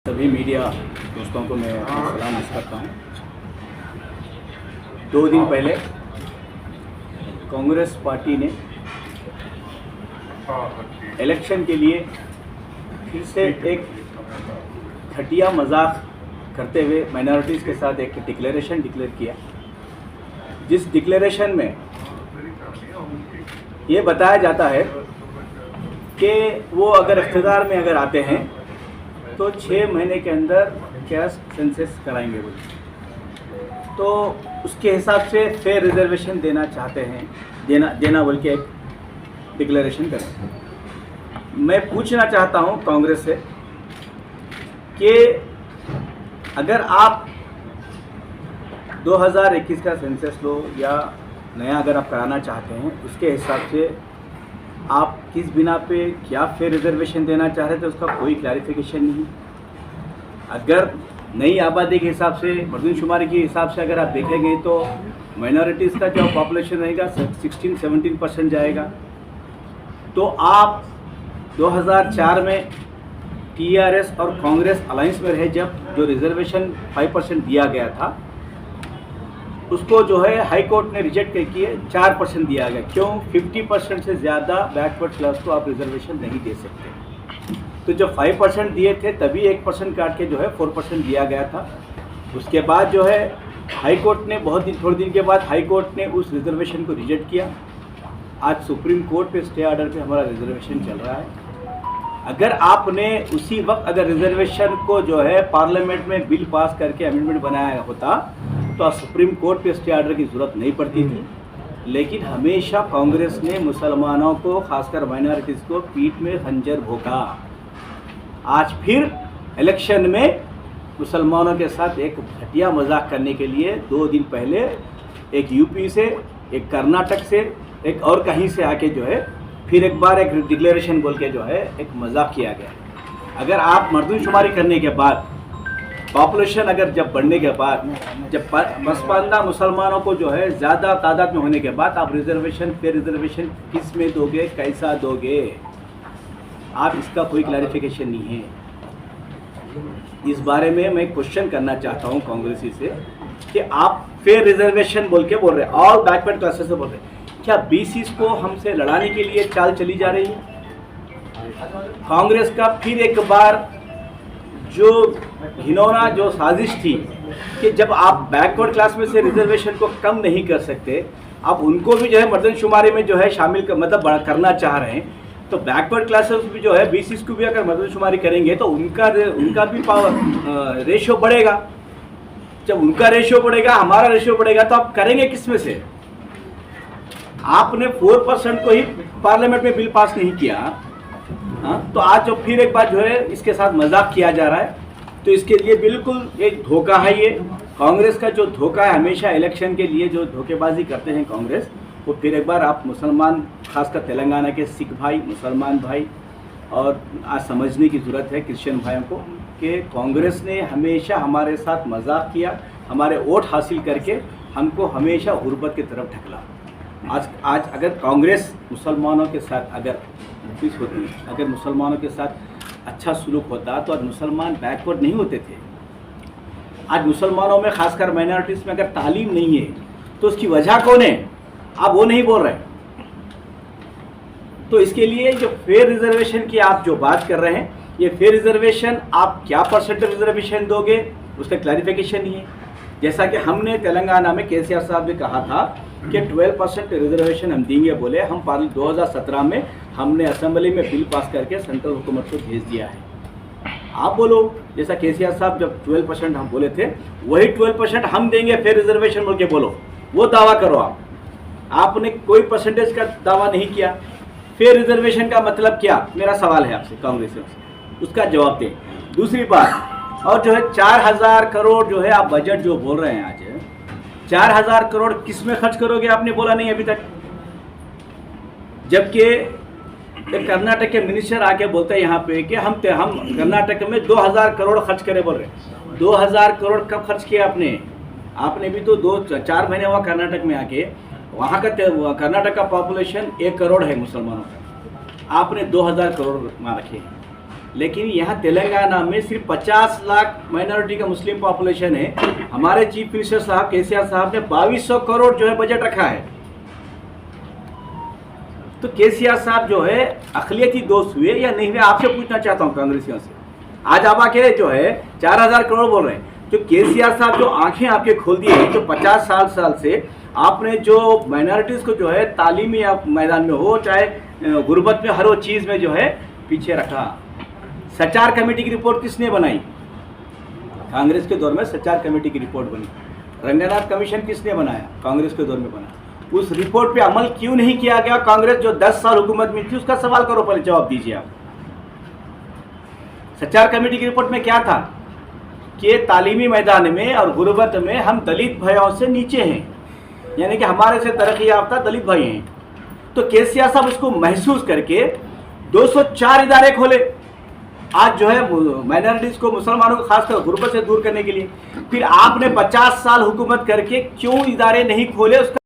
सभी मीडिया दोस्तों को मैं सलाम अर्ज़ करता हूँ। 2 दिन पहले कांग्रेस पार्टी ने इलेक्शन के लिए फिर से एक घटिया मजाक करते हुए माइनॉरिटीज़ के साथ एक डिक्लेरेशन डिक्लेयर किया, जिस डिक्लेरेशन में ये बताया जाता है कि वो अगर इख्तियार में अगर आते हैं तो 6 महीने के अंदर कैश सेंसस कराएंगे वो। तो उसके हिसाब से फेयर रिजर्वेशन देना चाहते हैं, देना बोल के एक डिक्लेरेशन करें। मैं पूछना चाहता हूं कांग्रेस से कि अगर आप 2021 का सेंसस लो या नया अगर आप कराना चाहते हैं, उसके हिसाब से आप किस बिना पे क्या फेयर रिजर्वेशन देना चाह रहे थे, उसका कोई क्लैरिफिकेशन नहीं। अगर नई आबादी के हिसाब से, मर्दमशुमारी के हिसाब से अगर आप देखेंगे तो माइनॉरिटीज़ का जो पॉपुलेशन रहेगा 16-17% जाएगा। तो आप 2004 में टीआरएस और कांग्रेस अलायंस में रहे, जब जो रिजर्वेशन 5% दिया गया था उसको जो है हाई कोर्ट ने रिजेक्ट करके 4% दिया गया। क्यों? 50% से ज़्यादा बैकवर्ड क्लास को आप रिजर्वेशन नहीं दे सकते। तो जब 5% दिए थे तभी 1% काट के जो है 4% दिया गया था। उसके बाद जो है हाई कोर्ट ने थोड़े दिन के बाद हाई कोर्ट ने उस रिजर्वेशन को रिजेक्ट किया। आज सुप्रीम कोर्ट पे स्टे ऑर्डर पे हमारा रिजर्वेशन चल रहा है। अगर आपने उसी वक्त अगर रिजर्वेशन को जो है पार्लियामेंट में बिल पास करके अमेंडमेंट बनाया होता तो सुप्रीम कोर्ट पे स्टे ऑर्डर की ज़रूरत नहीं पड़ती थी। लेकिन हमेशा कांग्रेस ने मुसलमानों को, खासकर माइनॉरिटीज़ को पीठ में खंजर भोंका। आज फिर इलेक्शन में मुसलमानों के साथ एक घटिया मजाक करने के लिए 2 दिन पहले एक यूपी से, एक कर्नाटक से, एक और कहीं से आके जो है फिर एक बार एक डिक्लेरेशन बोल के जो है एक मजाक किया गया। अगर आप मर्दमशुमारी करने के बाद, पॉपुलेशन अगर जब बढ़ने के बाद, जब पसमानदा मुसलमानों को जो है ज़्यादा तादाद में होने के बाद आप रिजर्वेशन पे रिजर्वेशन किस में दोगे, कैसा दोगे? आप इसका कोई क्लैरिफिकेशन नहीं है। इस बारे में मैं क्वेश्चन करना चाहता हूं कांग्रेसी से कि आप फेयर रिजर्वेशन बोल के बोल रहे हैं, ऑल बैकवर्ड क्लासेस से बोल रहे हैं, क्या बीसीस को हमसे लड़ाने के लिए चाल चली जा रही है? कांग्रेस का फिर एक बार जो घिनौना जो साजिश थी कि जब आप बैकवर्ड क्लास में से रिजर्वेशन को कम नहीं कर सकते, आप उनको भी जो है मर्दमशुमारी में जो है शामिल मतलब करना चाह रहे हैं, तो बैकवर्ड क्लासेस भी जो है बीसीस को भी अगर मर्दमशुमारी करेंगे तो उनका भी पावर रेशियो बढ़ेगा। जब उनका रेशियो बढ़ेगा, हमारा रेशियो बढ़ेगा, तो आप करेंगे किस में से? आपने 4% को ही पार्लियामेंट में बिल पास नहीं किया। हाँ, तो आज जो फिर एक बार जो है इसके साथ मजाक किया जा रहा है, तो इसके लिए बिल्कुल एक धोखा है। ये कांग्रेस का जो धोखा है, हमेशा इलेक्शन के लिए जो धोखेबाजी करते हैं कांग्रेस, वो फिर एक बार आप मुसलमान, खासकर तेलंगाना के सिख भाई, मुसलमान भाई, और आज समझने की ज़रूरत है क्रिश्चियन भाइयों को कि कांग्रेस ने हमेशा हमारे साथ मजाक किया, हमारे वोट हासिल करके हमको हमेशा गुर्बत की तरफ ढकला। आज अगर कांग्रेस मुसलमानों के साथ अगर खुश होती, अगर मुसलमानों के साथ अच्छा सुलूक होता, तो आज मुसलमान बैकवर्ड नहीं होते थे। आज मुसलमानों में, खासकर माइनॉरिटीज़ में अगर तालीम नहीं है तो उसकी वजह कौन है? आप वो नहीं बोल रहे। तो इसके लिए जो फेयर रिजर्वेशन की आप जो बात कर रहे हैं, ये फेयर रिजर्वेशन आप क्या परसेंटेज रिजर्वेशन दोगे, उसका क्लैरिफिकेशन नहीं है। जैसा कि हमने तेलंगाना में केसीआर साहब ने कहा था कि 12% रिजर्वेशन हम देंगे बोले, हम 2017 में हमने असेंबली में बिल पास करके सेंट्रल हुकूमत को भेज दिया है। आप बोलो, जैसा केसीआर साहब जब 12% हम बोले थे, वही 12% हम देंगे फेयर रिजर्वेशन बोल के बोलो, वो दावा करो। आपने कोई परसेंटेज का दावा नहीं किया। फेयर रिजर्वेशन का मतलब क्या? मेरा सवाल है आपसे कांग्रेसियों से, उसका जवाब दें। दूसरी बात, और जो है 4000 करोड़ जो है आप बजट जो बोल रहे हैं आज, 4000 करोड़ किस में खर्च करोगे? आपने बोला नहीं अभी तक। जबकि कर्नाटक के मिनिस्टर आके बोलते हैं यहाँ पे कि हम कर्नाटक में 2000 करोड़ खर्च करें बोल रहे। 2000 करोड़ कब खर्च किया आपने? आपने भी तो 2-4 महीने हुआ कर्नाटक में आके। वहाँ का कर्नाटक का पॉपुलेशन 1 करोड़ है मुसलमानों का, आपने 2000 करोड़ वहाँ रखे हैं। लेकिन यहाँ तेलंगाना में सिर्फ 50 लाख माइनॉरिटी का मुस्लिम पॉपुलेशन है। हमारे चीफ मिनिस्टर साहब केसीआर साहब ने 2200 करोड़ जो है बजट रखा है। तो केसीआर साहब जो है अखिलियती दोस्त हुए या नहीं हुए, आपसे पूछना चाहता हूँ कांग्रेसियों से। आज आप आके जो है 4000 करोड़ बोल रहे हैं। जो केसीआर साहब जो आंखें आपके खोल दी है, जो 50 साल से आपने जो माइनॉरिटीज़ को जो है तालीमी मैदान में हो चाहे गुर्बत में हर वो चीज़ में जो है पीछे रखा। सचार कमेटी की रिपोर्ट किसने बनाई? कांग्रेस के दौर में सचार कमेटी की रिपोर्ट बनी। रंगनाथ कमीशन किसने बनाया? कांग्रेस के दौर में बना। उस रिपोर्ट पे अमल क्यों नहीं किया गया? कांग्रेस जो 10 साल हुकूमत में थी उसका सवाल करो, पहले जवाब दीजिए आप। सचार कमेटी की रिपोर्ट में क्या था कि तालीमी मैदान में और गुर्बत में हम दलित भाइयों से नीचे हैं, यानी कि हमारे से तरक्की याफ्ता दलित भाई हैं। तो केसीआर साहब उसको महसूस करके 204 इदारे खोले आज जो है माइनॉरिटीज को, मुसलमानों को खासकर गुर्बत से दूर करने के लिए। फिर आपने 50 साल हुकूमत करके क्यों इदारे नहीं खोले? उसका